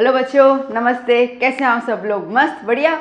Hello बच्चों, नमस्ते। कैसे हैं आप सब लोग? मस्त, बढ़िया।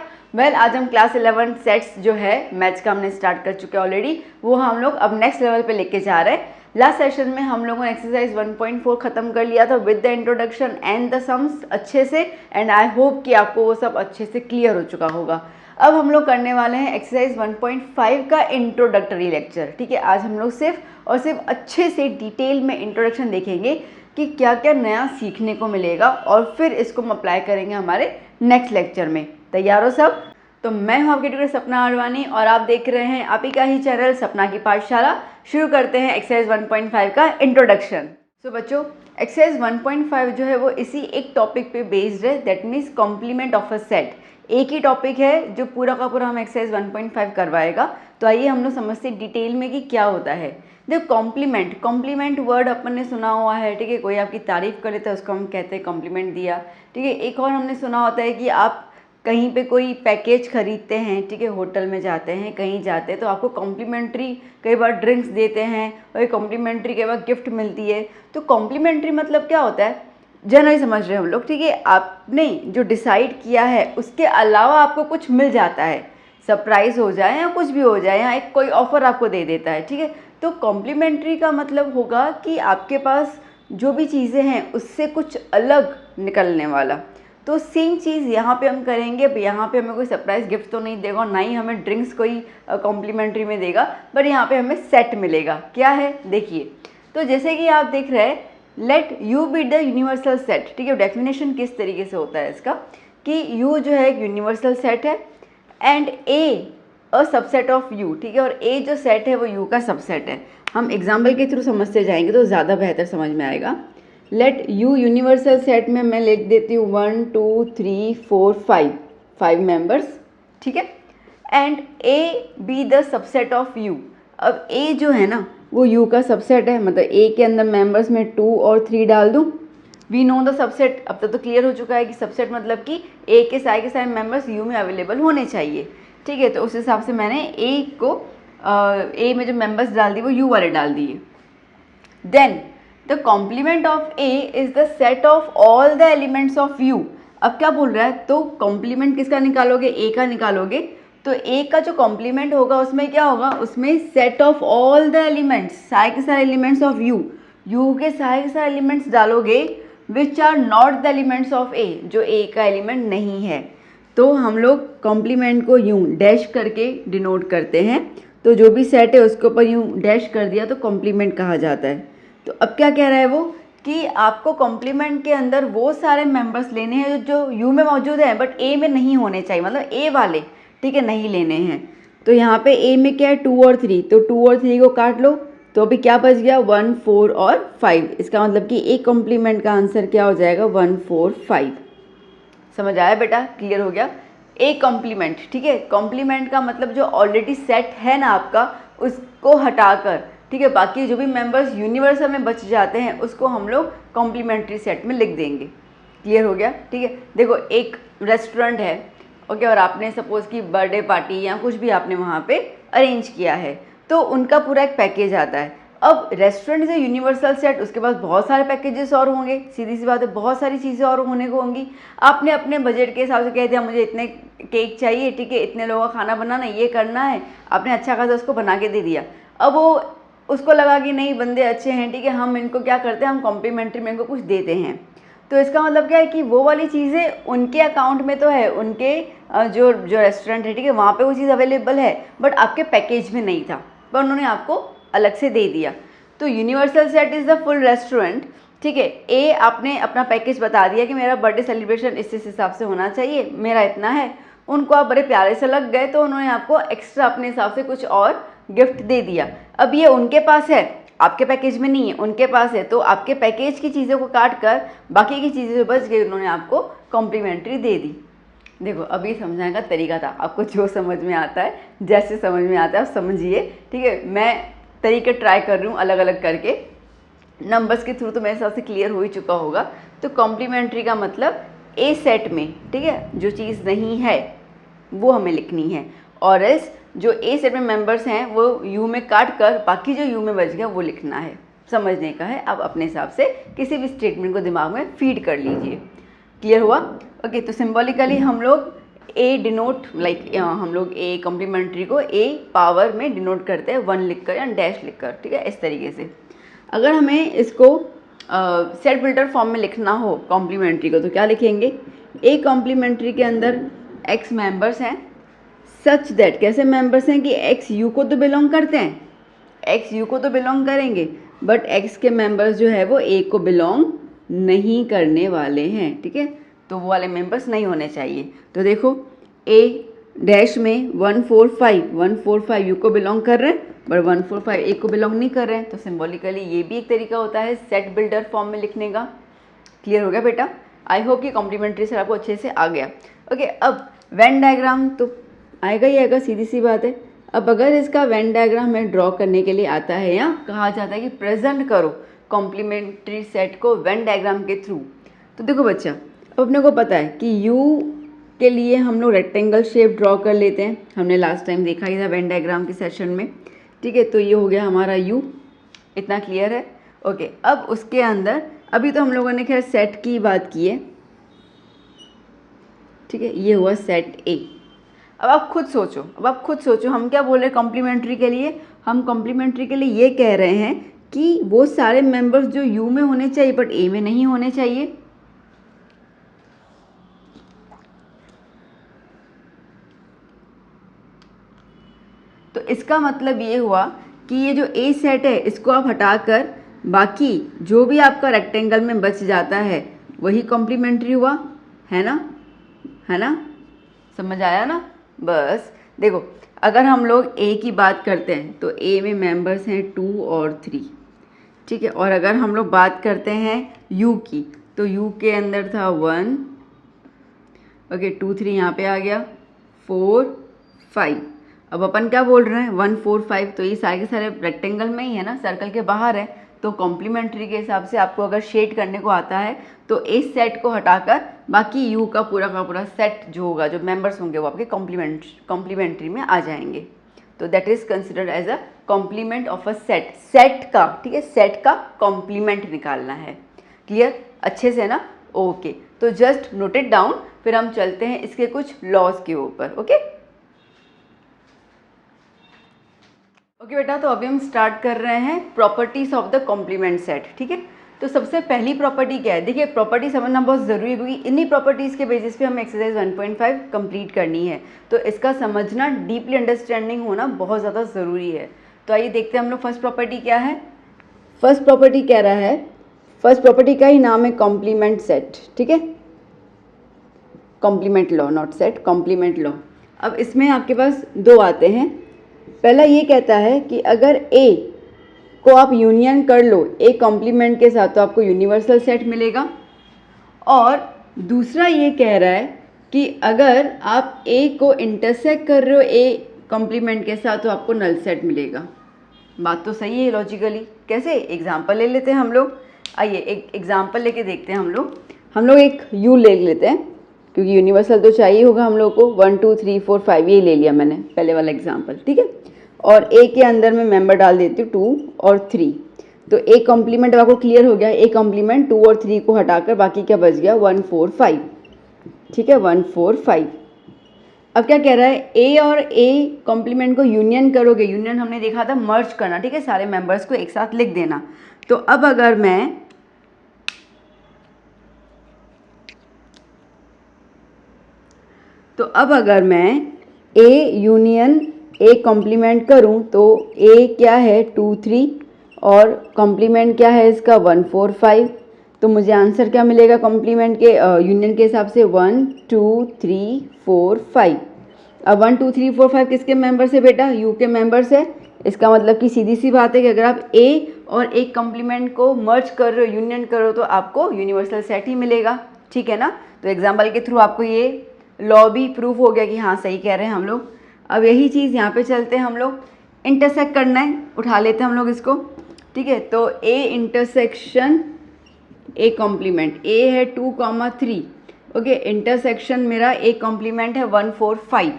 आज हम क्लास 11 सेट्स जो है मैथ्स का हमने स्टार्ट कर चुके हैं ऑलरेडी। वो हम लोग अब नेक्स्ट लेवल पे लेके जा रहे हैं। लास्ट सेशन में हम लोगों ने एक्सरसाइज 1.4 खत्म कर लिया था with the introduction and the sums अच्छे से, एंड आई होप कि आपको वो सब अच्छे से क्लियर हो चुका होगा। अब हम लोग करने वाले हैं एक्सरसाइज 1.5 का इंट्रोडक्टरी लेक्चर। ठीक है, आज हम लोग सिर्फ और सिर्फ अच्छे से डिटेल में इंट्रोडक्शन देखेंगे कि क्या क्या नया सीखने को मिलेगा, और फिर इसको हम अप्लाई करेंगे हमारे नेक्स्ट लेक्चर में। तैयार हो सब? तो मैं हूं आपकी ट्यूटर सपना आडवाणी और आप देख रहे हैं आप ही का ही चैनल सपना की पाठशाला। शुरू करते हैं एक्सरसाइज 1.5 का इंट्रोडक्शन। तो बच्चों, एक्सरसाइज 1.5 जो है वो इसी एक टॉपिक पे बेस्ड है, that means complement of a set. एक ही टॉपिक है जो पूरा का पूरा हम एक्सरसाइज 1.5 करवाएगा। तो आइए हम लोग समझते हैं डिटेल में कि क्या होता है। देखो, कॉम्प्लीमेंट वर्ड अपन ने सुना हुआ है। ठीक है, कोई आपकी तारीफ करे तो उसको हम कहते हैं कॉम्प्लीमेंट दिया। ठीक है, एक और हमने सुना होता है कि आप कहीं पे कोई पैकेज खरीदते हैं, ठीक है, होटल में जाते हैं, कहीं जाते हैं तो आपको कॉम्प्लीमेंट्री कई बार ड्रिंक्स देते हैं और कॉम्प्लीमेंट्री कई बार गिफ्ट मिलती है। तो कॉम्प्लीमेंट्री मतलब क्या होता है, जनरली समझ रहे हैं हम लोग। ठीक है, आपने जो डिसाइड किया है उसके अलावा आपको कुछ मिल जाता है, सरप्राइज हो जाए या कुछ भी हो जाए, या एक कोई ऑफर आपको दे देता है। ठीक है, तो कॉम्प्लीमेंट्री का मतलब होगा कि आपके पास जो भी चीज़ें हैं उससे कुछ अलग निकलने वाला। तो सेम चीज़ यहाँ पे हम करेंगे। यहाँ पे हमें कोई सरप्राइज गिफ्ट तो नहीं देगा, ना ही हमें ड्रिंक्स कोई कॉम्प्लीमेंट्री में देगा, बट यहाँ पे हमें सेट मिलेगा। क्या है देखिए, तो जैसे कि आप देख रहे हैं, let you be the universal set. ठीक है, डेफिनेशन किस तरीके से होता है इसका कि यू जो है एक यूनिवर्सल सेट है and A a subset of you. ठीक है, और ए जो सेट है वो यू का सबसेट है। हम एग्जाम्पल के थ्रू समझते जाएंगे तो ज़्यादा बेहतर समझ में आएगा। लेट यू यूनिवर्सल सेट में मैं लिख देती हूँ 1 2 3 4 5 मेंबर्स। ठीक है, and A be the subset of U. अब ए जो है ना वो यू का सबसेट है, मतलब ए के अंदर मेंबर्स में 2 और 3 डाल दूँ। We know the subset. अब तक तो क्लियर हो चुका है कि सबसेट मतलब कि ए के सारे मेंबर्स यू में अवेलेबल होने चाहिए। ठीक है, तो उस हिसाब से मैंने ए को ए में जो मेंबर्स डाल दिए वो यू वाले डाल दिए। Then the complement of A is the set of all the elements of U. अब क्या बोल रहा है, तो कॉम्प्लीमेंट किसका निकालोगे? ए का निकालोगे। तो ए का जो कॉम्प्लीमेंट होगा उसमें क्या होगा, उसमें set of all the elements, सारे के सारे एलिमेंट्स ऑफ यू, यू के सारे एलिमेंट्स डालोगे which are not the elements of A, जो ए का एलिमेंट नहीं है। तो हम लोग कॉम्प्लीमेंट को यूं डैश करके डिनोट करते हैं। तो जो भी सेट है उसके ऊपर यूं डैश कर दिया तो कॉम्प्लीमेंट कहा जाता है। तो अब क्या कह रहा है वो कि आपको कॉम्प्लीमेंट के अंदर वो सारे मेंबर्स लेने हैं जो यू में मौजूद हैं बट ए में नहीं होने चाहिए, मतलब ए वाले। ठीक है, नहीं लेने हैं। तो यहाँ पे ए में क्या है, 2 और 3, तो 2 और 3 को काट लो। तो अभी क्या बच गया, 1 4 और 5। इसका मतलब कि ए कॉम्प्लीमेंट का आंसर क्या हो जाएगा, 1 4 5। समझ आया बेटा? क्लियर हो गया? A complement. ठीक है, कॉम्प्लीमेंट का मतलब जो ऑलरेडी सेट है ना आपका उसको हटाकर, ठीक है, बाकी जो भी मेंबर्स यूनिवर्सल में बच जाते हैं उसको हम लोग कॉम्प्लीमेंट्री सेट में लिख देंगे। क्लियर हो गया? ठीक है, देखो एक रेस्टोरेंट है, ओके, और आपने सपोज की बर्थडे पार्टी या कुछ भी आपने वहाँ पे अरेंज किया है, तो उनका पूरा एक पैकेज आता है। अब रेस्टोरेंट से यूनिवर्सल सेट, उसके पास बहुत सारे पैकेजेस और होंगे, सीधी सी बात है, बहुत सारी चीज़ें और होने को होंगी। आपने अपने बजट के हिसाब से कह दिया मुझे इतने केक चाहिए, ठीक है, इतने लोगों का खाना बनाना, ये करना है, आपने अच्छा खासा उसको बना के दे दिया। अब वो उसको लगा कि नहीं बंदे अच्छे हैं, ठीक है, हम इनको क्या करते हैं, हम कॉम्प्लीमेंट्री में इनको कुछ देते हैं। तो इसका मतलब क्या है कि वो वाली चीज़ें उनके अकाउंट में तो है, उनके जो रेस्टोरेंट है, ठीक है, वहाँ पे वो चीज़ अवेलेबल है, बट आपके पैकेज में नहीं था, पर उन्होंने आपको अलग से दे दिया। तो universal set is the full restaurant. ठीक है, ए आपने अपना पैकेज बता दिया कि मेरा बर्थडे सेलिब्रेशन इस हिसाब से होना चाहिए, मेरा इतना है। उनको आप बड़े प्यारे से लग गए तो उन्होंने आपको एक्स्ट्रा अपने हिसाब से कुछ और गिफ्ट दे दिया। अब ये उनके पास है, आपके पैकेज में नहीं है, उनके पास है, तो आपके पैकेज की चीज़ों को काट कर बाकी की चीज़ें जो बच गई उन्होंने आपको कॉम्प्लीमेंट्री दे दी। देखो अभी समझाने का तरीका था, आपको जो समझ में आता है, जैसे समझ में आता है आप समझिए। ठीक है, मैं तरीके ट्राई कर रही हूँ अलग अलग करके, नंबर्स के थ्रू तो मेरे हिसाब से क्लियर हो ही चुका होगा। तो कॉम्प्लीमेंट्री का मतलब ए सेट में, ठीक है, जो चीज़ नहीं है वो हमें लिखनी है, और इस जो ए सेट में मेंबर्स हैं वो यू में काट कर बाकी जो यू में बच गया वो लिखना है। समझने का है, आप अपने हिसाब से किसी भी स्टेटमेंट को दिमाग में फीड कर लीजिए। क्लियर हुआ? ओके, तो सिम्बॉलिकली हम लोग ए डिनोट लाइक हम लोग ए कॉम्प्लीमेंट्री को ए पावर में डिनोट करते हैं 1 लिखकर या डैश लिखकर, ठीक है, इस तरीके से। अगर हमें इसको सेट बिल्डर फॉर्म में लिखना हो कॉम्प्लीमेंट्री को तो क्या लिखेंगे? ए कॉम्प्लीमेंट्री के अंदर एक्स मेंबर्स हैं सच दैट, कैसे मेंबर्स हैं कि एक्स यू को तो बिलोंग करते हैं, एक्स यू को तो बिलोंग करेंगे, बट एक्स के मेंबर्स जो है वो ए को बिलोंग नहीं करने वाले हैं, ठीक है, तो वो वाले मेंबर्स नहीं होने चाहिए। तो देखो ए डैश में 145 यू को बिलोंग कर रहे हैं, बट 145 ए को बिलोंग नहीं कर रहे हैं, तो सिम्बॉलिकली ये भी एक तरीका होता है सेट बिल्डर फॉर्म में लिखने का। क्लियर हो गया बेटा? आई होप कि कॉम्प्लीमेंट्री से आपको अच्छे से आ गया। ओके, अब वेन डायग्राम तो आएगा ही आएगा, सीधी सी बात है। अब अगर इसका वेन डायग्राम हमें ड्रॉ करने के लिए आता है या कहा जाता है कि प्रेजेंट करो कॉम्प्लीमेंट्री सेट को वेन डायग्राम के थ्रू, तो देखो बच्चा, अब अपने को पता है कि यू के लिए हम लोग रेक्टेंगल शेप ड्रॉ कर लेते हैं, हमने लास्ट टाइम देखा ही था वेन डायग्राम के सेशन में, ठीक है, तो ये हो गया हमारा यू, इतना क्लियर है? ओके, अब उसके अंदर अभी तो हम लोगों ने खैर सेट की बात की है, ठीक है, ये हुआ सेट ए। अब आप खुद सोचो हम क्या बोल रहे हैं कॉम्प्लीमेंट्री के लिए? हम कॉम्प्लीमेंट्री के लिए ये कह रहे हैं कि वो सारे मेंबर्स जो यू में होने चाहिए बट ए में नहीं होने चाहिए। तो इसका मतलब ये हुआ कि ये जो ए सेट है इसको आप हटाकर बाकी जो भी आपका रेक्टेंगल में बच जाता है वही कॉम्प्लीमेंट्री हुआ, है ना? समझ आया ना? बस देखो, अगर हम लोग ए की बात करते हैं तो ए में मेंबर्स हैं 2 और 3, ठीक है, और अगर हम लोग बात करते हैं यू की तो यू के अंदर था 1, ओके, 2 3 यहाँ पे आ गया, 4 5। अब अपन क्या बोल रहे हैं 1 4 5, तो ये सारे के सारे रेक्टेंगल में ही है ना, सर्कल के बाहर है, तो कॉम्प्लीमेंट्री के हिसाब से आपको अगर शेड करने को आता है तो इस सेट को हटाकर बाकी यू का पूरा सेट जो होगा, जो मेंबर्स होंगे वो आपके कॉम्प्लीमेंट्री में आ जाएंगे। तो that is considered as a complement of a set का, ठीक है, सेट का कॉम्प्लीमेंट निकालना है। क्लियर? अच्छे से ना? ओके, तो जस्ट नोट इट डाउन, फिर हम चलते हैं इसके कुछ लॉज के ऊपर। ओके बेटा, तो अभी हम स्टार्ट कर रहे हैं properties of the complement set, ठीक है। तो सबसे पहली प्रॉपर्टी क्या है? देखिए, प्रॉपर्टी समझना बहुत ज़रूरी है क्योंकि इन्हीं प्रॉपर्टीज़ के बेसिस पे हमें एक्सरसाइज 1.5 कंप्लीट करनी है, तो इसका समझना, डीपली अंडरस्टैंडिंग होना बहुत ज़्यादा ज़रूरी है। तो आइए देखते हैं हम लोग फर्स्ट प्रॉपर्टी क्या है। फर्स्ट प्रॉपर्टी कह रहा है, फर्स्ट प्रॉपर्टी का ही नाम है कॉम्प्लीमेंट सेट, ठीक है, complement law, not set, complement law. अब इसमें आपके पास दो आते हैं। पहला ये कहता है कि अगर ए को आप यूनियन कर लो ए कॉम्प्लीमेंट के साथ तो आपको यूनिवर्सल सेट मिलेगा, और दूसरा ये कह रहा है कि अगर आप ए को इंटरसेक्ट कर रहे हो ए कॉम्प्लीमेंट के साथ तो आपको नल सेट मिलेगा। बात तो सही है लॉजिकली। कैसे? एग्जाम्पल ले लेते हैं हम लोग। आइए एक एग्जाम्पल लेके देखते हैं हम लोग एक यू ले लेते हैं क्योंकि यूनिवर्सल तो चाहिए होगा हम लोग को। 1 2 3 4 5 ये ले लिया मैंने पहले वाला एग्जाम्पल, ठीक है, और ए के अंदर मैं मेंबर डाल देती हूँ 2 और 3, तो ए कॉम्प्लीमेंट आपको क्लियर हो गया। ए कॉम्प्लीमेंट 2 और 3 को हटाकर बाकी क्या बच गया? 1 4 5, ठीक है, 1 4 5। अब क्या कह रहा है? ए और ए कॉम्प्लीमेंट को यूनियन करोगे, यूनियन हमने देखा था मर्ज करना, ठीक है, सारे मेंबर्स को एक साथ लिख देना। तो अब अगर मैं ए यूनियन ए कॉम्प्लीमेंट करूं तो ए क्या है 2 3 और कॉम्प्लीमेंट क्या है इसका 1 4 5, तो मुझे आंसर क्या मिलेगा कॉम्प्लीमेंट के यूनियन के हिसाब से? 1 2 3 4 5। अब 1 2 3 4 5 किसके मेंबर से बेटा? यू के मेंबर से। इसका मतलब कि सीधी सी बात है कि अगर आप ए और एक कॉम्प्लीमेंट को मर्ज कर रहे हो, यूनियन कर रहे हो, तो आपको यूनिवर्सल सेट ही मिलेगा, ठीक है ना। तो एग्जाम्पल के थ्रू आपको ये लॉ भी प्रूफ हो गया कि हाँ सही कह रहे हैं हम लोग। अब यही चीज़ यहाँ पे चलते हैं हम लोग, इंटरसेक्ट करना है, उठा लेते हैं हम लोग इसको, ठीक है। तो ए इंटरसेक्शन ए कॉम्प्लीमेंट, ए है 2 3, ओके, इंटरसेक्शन मेरा ए कॉम्प्लीमेंट है 1 4 5।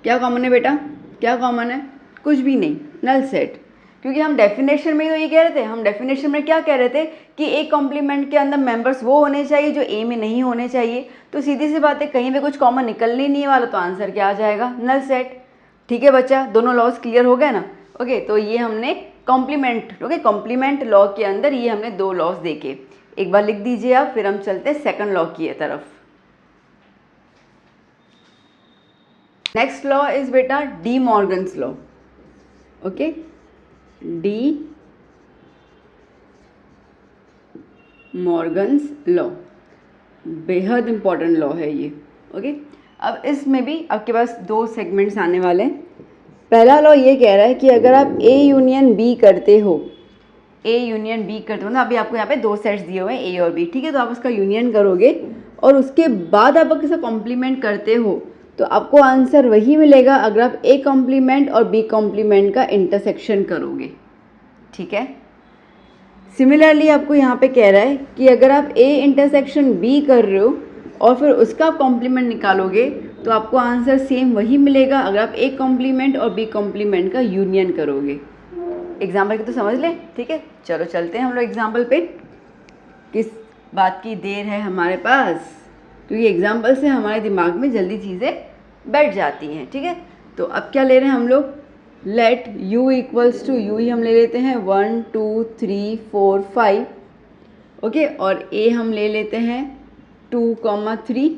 क्या कॉमन है बेटा? क्या कॉमन है? कुछ भी नहीं, नल सेट, क्योंकि हम डेफिनेशन में तो ये कह रहे थे, हम डेफिनेशन में क्या कह रहे थे कि ए कॉम्प्लीमेंट के अंदर मेंबर्स वो होने चाहिए जो ए में नहीं होने चाहिए। तो सीधी सी बात है, कहीं पे कुछ कॉमन निकलने नहीं वाला, तो आंसर क्या आ जाएगा, नल सेट। ठीक है बच्चा, दोनों लॉज क्लियर हो गए ना। ओके, तो ये हमने कॉम्प्लीमेंट, ओके, कॉम्प्लीमेंट लॉ के अंदर ये हमने 2 लॉज देखे। एक बार लिख दीजिए आप, फिर हम चलते हैं सेकंड लॉ की तरफ। नेक्स्ट लॉ इज बेटा D Morgan's law. Okay, D Morgan's law बेहद इंपॉर्टेंट लॉ है ये। ओके, अब इसमें भी आपके पास 2 सेगमेंट्स आने वाले हैं। पहला लॉ ये कह रहा है कि अगर आप ए यूनियन बी करते हो, ए यूनियन बी करते हो ना, अभी आपको यहाँ पे 2 सेट्स दिए हुए हैं ए और बी, ठीक है, तो आप उसका यूनियन करोगे और उसके बाद आप किसी कॉम्प्लीमेंट करते हो तो आपको आंसर वही मिलेगा अगर आप ए कॉम्प्लीमेंट और बी कॉम्प्लीमेंट का इंटरसेक्शन करोगे। ठीक है, सिमिलरली आपको यहाँ पे कह रहा है कि अगर आप ए इंटरसेक्शन बी कर रहे हो और फिर उसका कॉम्प्लीमेंट निकालोगे तो आपको आंसर सेम वही मिलेगा अगर आप ए कॉम्प्लीमेंट और बी कॉम्प्लीमेंट का यूनियन करोगे। एग्जाम्पल की तो समझ लें। ठीक है, चलो चलते हैं हम लोग एग्जाम्पल पे। किस बात की देर है हमारे पास, क्योंकि एग्जाम्पल से हमारे दिमाग में जल्दी चीज़ें बैठ जाती हैं। ठीक है, तो अब क्या ले रहे हैं हम लोग, let u equals to u ही हम ले लेते हैं 1 2 3 4 5। ओके, और a हम ले लेते हैं 2, 3।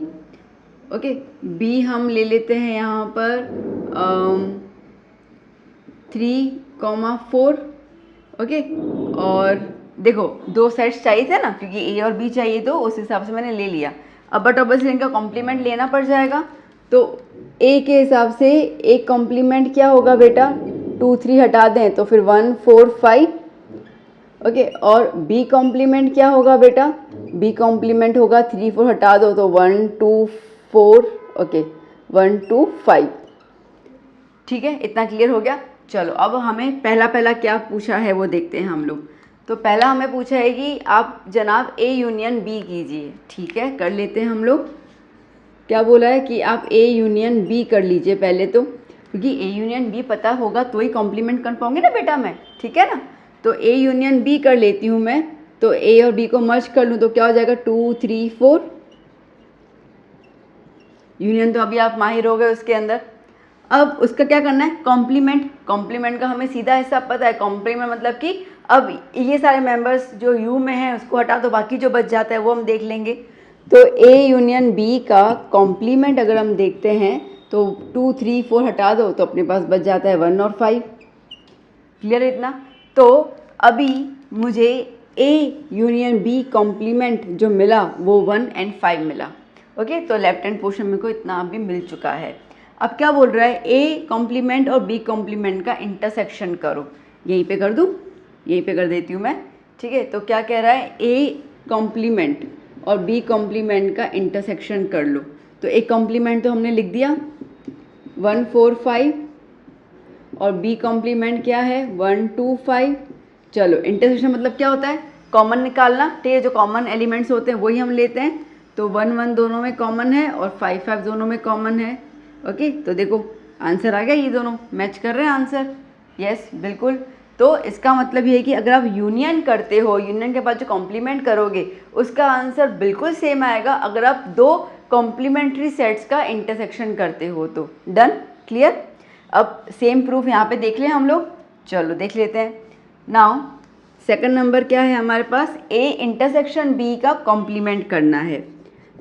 ओके, b हम ले लेते हैं यहाँ पर 3, 4। ओके, और देखो 2 सेट्स चाहिए थे ना, क्योंकि a और b चाहिए तो उस हिसाब से मैंने ले लिया। अब बट ऑब्वियसली इनका कॉम्प्लीमेंट लेना पड़ जाएगा, तो a के हिसाब से एक कॉम्प्लीमेंट क्या होगा बेटा, 2 3 हटा दें तो फिर 1 4 5। ओके, और b कॉम्प्लीमेंट क्या होगा बेटा, b कॉम्प्लीमेंट होगा 3 4 हटा दो तो 1 2 4। ओके, 1 2 5। ठीक है, इतना क्लियर हो गया। चलो अब हमें पहला क्या पूछा है वो देखते हैं हम लोग। तो पहला हमें पूछा है कि आप जनाब ए यूनियन बी कीजिए। ठीक है, कर लेते हैं हम लोग। क्या बोला है कि आप ए यूनियन बी कर लीजिए पहले तो, क्योंकि ए यूनियन बी पता होगा तो ही कॉम्प्लीमेंट कर पाऊंगी ना बेटा मैं। ठीक है ना, तो ए यूनियन बी कर लेती हूँ मैं। तो ए और बी को मर्ज कर लूँ तो क्या हो जाएगा, 2 3 4। यूनियन तो अभी आप माहिर हो गए उसके अंदर। अब उसका क्या करना है, कॉम्प्लीमेंट। कॉम्प्लीमेंट का हमें सीधा हिसाब पता है, कॉम्प्लीमेंट मतलब कि अब ये सारे मेंबर्स जो यू में हैं उसको हटा दो, बाकी जो बच जाता है वो हम देख लेंगे। तो ए यूनियन बी का कॉम्प्लीमेंट अगर हम देखते हैं तो 2 3 4 हटा दो तो अपने पास बच जाता है 1 और 5। क्लियर है इतना। तो अभी मुझे ए यूनियन बी कॉम्प्लीमेंट जो मिला वो 1 और 5 मिला। ओके, तो लेफ्ट हैंड पोर्शन में को इतना अभी मिल चुका है। अब क्या बोल रहा है, ए कॉम्प्लीमेंट और बी कॉम्प्लीमेंट का इंटरसेक्शन करो। यहीं पे कर दूँ, यहीं पे कर देती हूँ मैं। ठीक है, तो क्या कह रहा है, ए कॉम्प्लीमेंट और बी कॉम्प्लीमेंट का इंटरसेक्शन कर लो। तो ए कॉम्प्लीमेंट तो हमने लिख दिया 1 4 5 और बी कॉम्प्लीमेंट क्या है 1 2 5। चलो इंटरसेक्शन मतलब क्या होता है, कॉमन निकालना। ठीक है, जो कॉमन एलिमेंट्स होते हैं वही हम लेते हैं। तो 1 1 दोनों में कॉमन है और 5 5 दोनों में कॉमन है। ओके, तो देखो आंसर आ गया, ये दोनों मैच कर रहे हैं आंसर। यस बिल्कुल। तो इसका मतलब ये है कि अगर आप यूनियन करते हो, यूनियन के बाद जो कॉम्प्लीमेंट करोगे उसका आंसर बिल्कुल सेम आएगा अगर आप 2 कॉम्प्लीमेंट्री सेट्स का इंटरसेक्शन करते हो तो। Done, clear. अब सेम प्रूफ यहाँ पे देख लें हम लोग। चलो देख लेते हैं। नाउ सेकंड नंबर क्या है हमारे पास, ए इंटरसेक्शन बी का कॉम्प्लीमेंट करना है।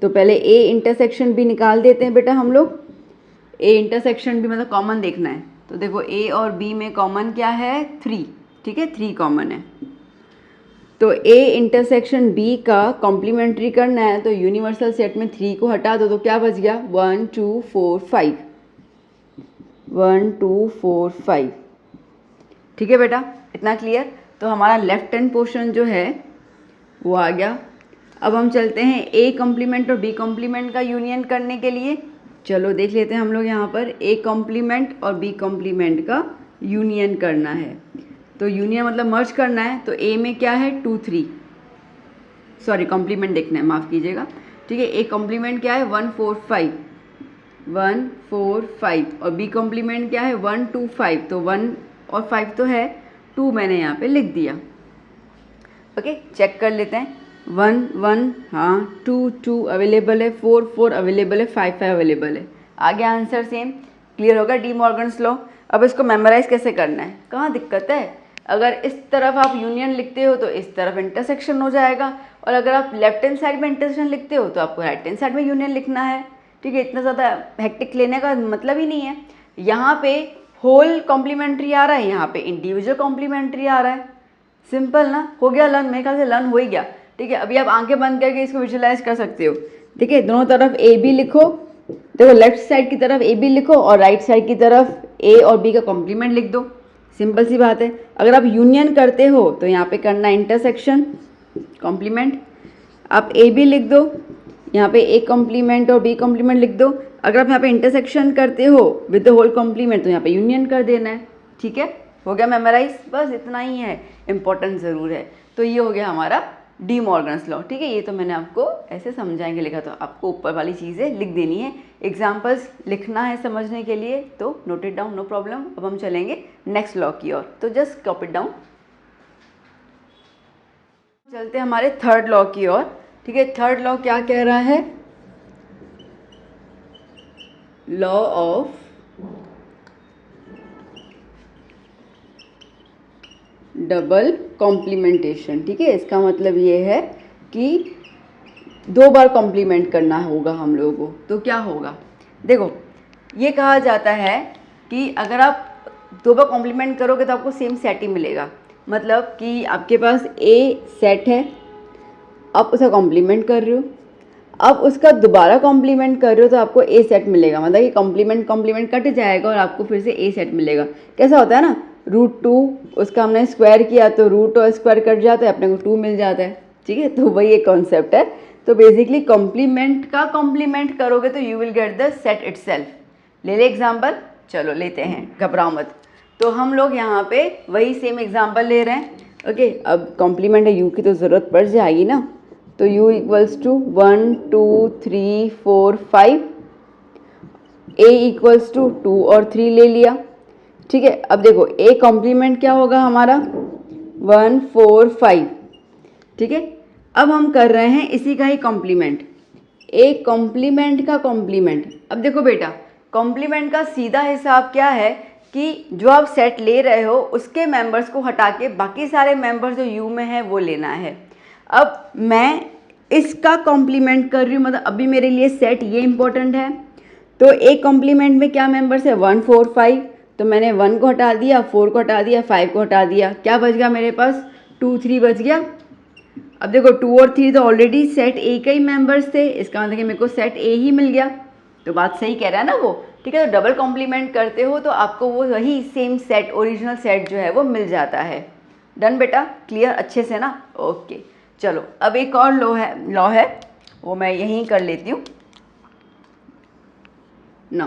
तो पहले ए इंटरसेक्शन बी निकाल देते हैं बेटा हम लोग। ए इंटरसेक्शन बी मतलब कॉमन देखना है। तो देखो ए और बी में कॉमन क्या है, 3। ठीक है, 3 कॉमन है। तो ए इंटरसेक्शन बी का कॉम्प्लीमेंट्री करना है तो यूनिवर्सल सेट में 3 को हटा दो तो क्या बच गया 1 2 4 5। 1 2 4 5। ठीक है बेटा, इतना क्लियर। तो हमारा लेफ्ट हैंड पोर्शन जो है वो आ गया। अब हम चलते हैं ए कॉम्प्लीमेंट और बी कॉम्प्लीमेंट का यूनियन करने के लिए। चलो देख लेते हैं हम लोग यहाँ पर ए कॉम्प्लीमेंट और बी कॉम्प्लीमेंट का यूनियन करना है। तो यूनियन मतलब मर्ज करना है। तो ए में क्या है 2 3, सॉरी कॉम्प्लीमेंट देखना है, माफ़ कीजिएगा। ठीक है, ए कॉम्प्लीमेंट क्या है 1 4 5, 1 4 5 और बी कॉम्प्लीमेंट क्या है 1 2 5। तो 1 और 5 तो है, 2 मैंने यहाँ पे लिख दिया। ओके, चेक कर लेते हैं। 1 1 हाँ, 2 2 अवेलेबल है, 4 4 अवेलेबल है, 5 5 अवेलेबल है। आगे आंसर सेम। क्लियर होगा डी मॉर्गन्स लॉ। अब इसको मेमोराइज कैसे करना है, कहाँ दिक्कत है। अगर इस तरफ आप यूनियन लिखते हो तो इस तरफ इंटरसेक्शन हो जाएगा, और अगर आप लेफ्ट हैंड साइड में इंटरसेक्शन लिखते हो तो आपको राइट हैंड साइड में यूनियन लिखना है। ठीक है, इतना ज़्यादा हेक्टिक लेने का मतलब ही नहीं है। यहाँ पे होल कॉम्प्लीमेंट्री आ रहा है, यहाँ पे इंडिविजुअल कॉम्प्लीमेंट्री आ रहा है। सिंपल ना, हो गया लर्न, मेरे ख्याल से लर्न हो ही गया। ठीक है, अभी आप आंखें बंद करके इसको विजुअलाइज कर सकते हो। ठीक है, दोनों तरफ ए बी लिखो। देखो, लेफ्ट साइड की तरफ ए बी लिखो और राइट साइड की तरफ ए और बी का कॉम्प्लीमेंट लिख दो। सिंपल सी बात है। अगर आप यूनियन करते हो तो यहाँ पे करना इंटरसेक्शन कॉम्प्लीमेंट। आप ए बी लिख दो, यहाँ पे ए कॉम्प्लीमेंट और बी कॉम्प्लीमेंट लिख दो। अगर आप यहाँ पे इंटरसेक्शन करते हो विद द होल कॉम्प्लीमेंट तो यहाँ पे यूनियन कर देना है। ठीक है, हो गया मेमोराइज, बस इतना ही है, इंपॉर्टेंट ज़रूर है। तो ये हो गया हमारा डी मॉर्गन्स लॉ। ठीक है, ये तो मैंने आपको ऐसे समझाएंगे लिखा, तो आपको ऊपर वाली चीज़ें लिख देनी है। एग्जाम्पल्स लिखना है समझने के लिए, तो note it down, no problem. अब हम चलेंगे नेक्स्ट लॉ की ओर, तो जस्ट कॉपी इट डाउन। चलते हैं हमारे थर्ड लॉ की ओर। ठीक है, थर्ड लॉ क्या कह रहा है, लॉ ऑफ डबल कॉम्प्लीमेंटेशन। ठीक है, इसका मतलब ये है कि 2 बार कॉम्प्लीमेंट करना होगा हम लोगों को। तो क्या होगा, देखो ये कहा जाता है कि अगर आप 2 बार कॉम्प्लीमेंट करोगे तो आपको सेम सेट ही मिलेगा। मतलब कि आपके पास ए सेट है, आप उसका कॉम्प्लीमेंट कर रहे हो, अब उसका दोबारा कॉम्प्लीमेंट कर रहे हो तो आपको ए सेट मिलेगा। मतलब कि कॉम्प्लीमेंट कट जाएगा और आपको फिर से ए सेट मिलेगा। कैसा होता है ना, √2 उसका हमने स्क्वायर किया तो रूट और स्क्वायर कट जाता है, अपने को 2 मिल जाता है। ठीक है, तो वही एक कॉन्सेप्ट है। तो बेसिकली कॉम्प्लीमेंट का कॉम्प्लीमेंट करोगे तो you will get the set itself. ले एग्जाम्पल, चलो लेते हैं, घबराओ मत। तो हम लोग यहाँ पे वही सेम एग्जाम्पल ले रहे हैं। ओके, अब कॉम्प्लीमेंट है, यू की तो ज़रूरत पड़ जाएगी ना। तो u equals to 1 2 3 4 5, a equals to 2 और 3 ले लिया। ठीक है, अब देखो a कॉम्प्लीमेंट क्या होगा हमारा 1 4 5। ठीक है, अब हम कर रहे हैं इसी का ही कॉम्प्लीमेंट, a कॉम्प्लीमेंट का कॉम्प्लीमेंट। अब देखो बेटा, कॉम्प्लीमेंट का सीधा हिसाब क्या है कि जो आप सेट ले रहे हो उसके मेंबर्स को हटा के बाकी सारे मेंबर्स जो u में है वो लेना है। अब मैं इसका कॉम्प्लीमेंट कर रही हूँ, मतलब अभी मेरे लिए सेट ये इंपॉर्टेंट है। तो एक कॉम्प्लीमेंट में क्या मेंबर्स है 1 4 5, तो मैंने 1 को हटा दिया, 4 को हटा दिया, 5 को हटा दिया, क्या बच गया मेरे पास 2 3 बच गया। अब देखो 2 और 3 तो ऑलरेडी सेट ए के ही मेंबर्स थे, इसका मतलब कि मेरे को सेट ए ही मिल गया। तो बात सही कह रहा है ना वो। ठीक है, तो डबल कॉम्प्लीमेंट करते हो तो आपको वो वही सेम सेट, ओरिजिनल सेट जो है वो मिल जाता है। डन बेटा, क्लियर अच्छे से ना। ओके, चलो अब एक और लॉ है वो मैं यहीं कर लेती हूँ ना।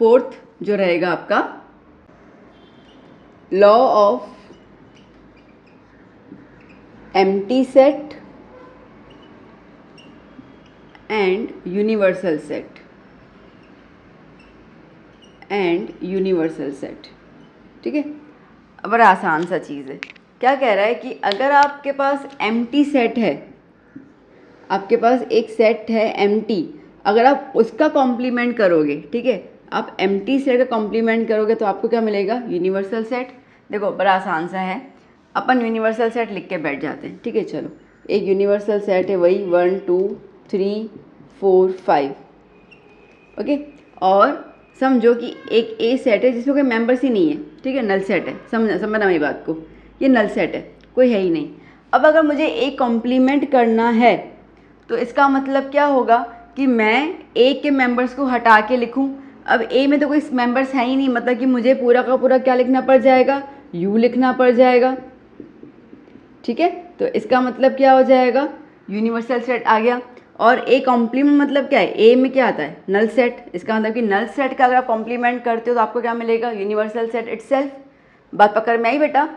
फोर्थ जो रहेगा आपका law of empty set and universal set ठीक है, बड़ा आसान सा चीज़ है। क्या कह रहा है कि अगर आपके पास एम्प्टी सेट है, आपके पास एक सेट है एम्प्टी, अगर आप उसका कॉम्प्लीमेंट करोगे, ठीक है, आप एम्प्टी सेट का कॉम्प्लीमेंट करोगे तो आपको क्या मिलेगा, यूनिवर्सल सेट। देखो बड़ा आसान सा है, अपन यूनिवर्सल सेट लिख के बैठ जाते हैं। ठीक है, चलो एक यूनिवर्सल सेट है वही 1 2 3 4 5। ओके, और समझो कि एक ए सेट है जिसमें कोई मेंबर्स ही नहीं है। ठीक है, नल सेट है, समझना मेरी बात को, ये नल सेट है, कोई है ही नहीं। अब अगर मुझे ए कॉम्प्लीमेंट करना है तो इसका मतलब क्या होगा कि मैं ए के मेंबर्स को हटा के लिखूं। अब ए में तो कोई मेंबर्स है ही नहीं, मतलब कि मुझे पूरा का पूरा क्या लिखना पड़ जाएगा, यू लिखना पड़ जाएगा। ठीक है, तो इसका मतलब क्या हो जाएगा, यूनिवर्सल सेट आ गया। और ए कॉम्प्लीमेंट मतलब क्या है, ए में क्या आता है, नल सेट। इसका मतलब कि नल सेट का अगर आप कॉम्प्लीमेंट करते हो तो आपको क्या मिलेगा, यूनिवर्सल सेट इटसेल्फ। बात पकड़ में आई बेटा।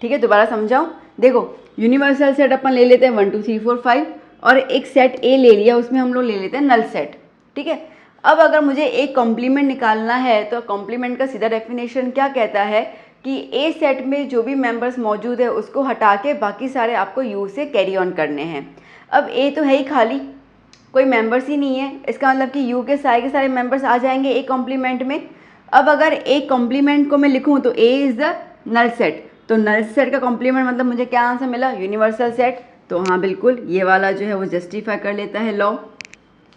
ठीक है, दोबारा समझाऊं, देखो यूनिवर्सल सेट अपन ले लेते हैं 1 2 3 4 5, और एक सेट ए ले लिया, उसमें हम लोग ले लेते हैं नल सेट। ठीक है, अब अगर मुझे एक कॉम्प्लीमेंट निकालना है तो कॉम्प्लीमेंट का सीधा डेफिनेशन क्या कहता है कि ए सेट में जो भी मेंबर्स मौजूद है उसको हटा के बाकी सारे आपको यू से कैरी ऑन करने हैं। अब ए तो है ही खाली, कोई मेंबर्स ही नहीं है, इसका मतलब कि यू के सारे मेंबर्स आ जाएंगे ए कॉम्प्लीमेंट में। अब अगर ए कॉम्प्लीमेंट को मैं लिखूं तो A is the null set, तो नल सेट का कॉम्प्लीमेंट मतलब मुझे क्या आंसर मिला, यूनिवर्सल सेट। तो हाँ बिल्कुल ये वाला जो है वो जस्टिफाई कर लेता है लॉ।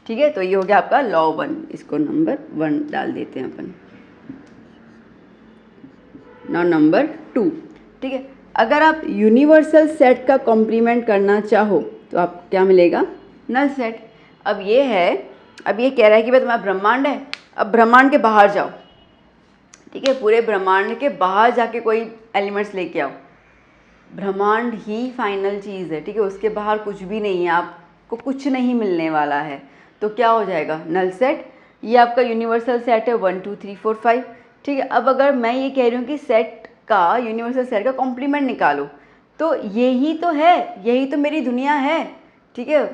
ठीक है, तो ये हो गया आपका लॉ 1, इसको नंबर 1 डाल देते हैं अपन। नाउ नंबर 2, ठीक है, अगर आप यूनिवर्सल सेट का कॉम्प्लीमेंट करना चाहो तो आपको क्या मिलेगा, नल सेट। अब ये है, अब ये कह रहा है कि भाई तुम्हारा ब्रह्मांड है, अब ब्रह्मांड के बाहर जाओ, ठीक है, पूरे ब्रह्मांड के बाहर जाके कोई एलिमेंट्स लेके आओ। ब्रह्मांड ही फाइनल चीज़ है, ठीक है, उसके बाहर कुछ भी नहीं है, आपको कुछ नहीं मिलने वाला है, तो क्या हो जाएगा, नल सेट। ये आपका यूनिवर्सल सेट है 1 2 3 4 5, ठीक है। अब अगर मैं ये कह रही हूँ कि सेट का, यूनिवर्सल सेट का कॉम्प्लीमेंट निकालो, तो यही तो है, यही तो मेरी दुनिया है, ठीक है,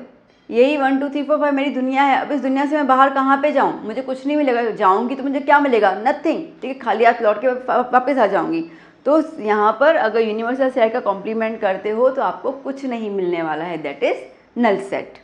यही 1 2 3 4 5 मेरी दुनिया है। अब इस दुनिया से मैं बाहर कहाँ पे जाऊँ, मुझे कुछ नहीं मिलेगा, जाऊँगी तो मुझे क्या मिलेगा, नथिंग, ठीक है, खाली हाथ लौट के वापस आ जाऊँगी। तो यहाँ पर अगर यूनिवर्सल सेट का कॉम्प्लीमेंट करते हो तो आपको कुछ नहीं मिलने वाला है, that is null set.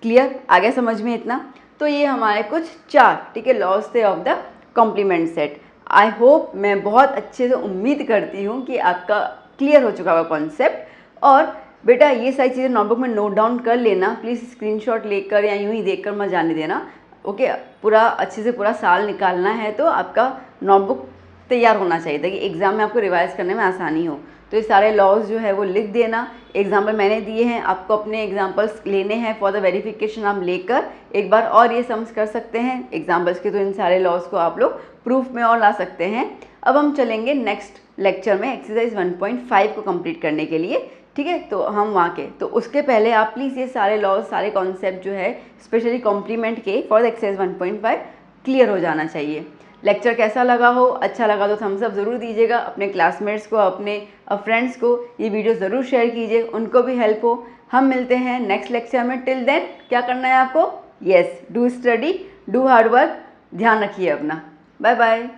Clear, आ गया समझ में इतना। तो ये हमारे कुछ 4, ठीक है, लॉज थे of the complement set. I hope, मैं बहुत अच्छे से उम्मीद करती हूँ कि आपका क्लियर हो चुका होगा कॉन्सेप्ट। और बेटा ये सारी चीज़ें नोटबुक में नोट डाउन कर लेना प्लीज़, स्क्रीनशॉट लेकर या यूँ ही देखकर मत जाने देना, ओके। पूरा अच्छे से पूरा साल निकालना है तो आपका नोटबुक तैयार होना चाहिए ताकि एग्ज़ाम में आपको रिवाइज करने में आसानी हो। तो ये सारे लॉज जो है वो लिख देना, एग्जाम्पल मैंने दिए हैं, आपको अपने एग्जाम्पल्स लेने हैं फॉर द वेरिफिकेशन, आप लेकर एक बार और ये सम्स कर सकते हैं एग्जाम्पल्स के, तो इन सारे लॉज को आप लोग प्रूफ में और ला सकते हैं। अब हम चलेंगे नेक्स्ट लेक्चर में एक्सरसाइज 1.5 को कंप्लीट करने के लिए, ठीक है, तो हम वहाँ के, तो उसके पहले आप प्लीज़ ये सारे लॉज, सारे कॉन्सेप्ट जो है स्पेशली कॉम्प्लीमेंट के फॉर द एक्सरसाइज 1.5 क्लियर हो जाना चाहिए। लेक्चर कैसा लगा हो, अच्छा लगा तो थम्स अप ज़रूर दीजिएगा, अपने क्लासमेट्स को, अपने फ्रेंड्स को ये वीडियो ज़रूर शेयर कीजिए, उनको भी हेल्प हो। हम मिलते हैं नेक्स्ट लेक्चर में, टिल देन क्या करना है आपको, yes, do study, do hard work, ध्यान रखिए अपना, बाय बाय।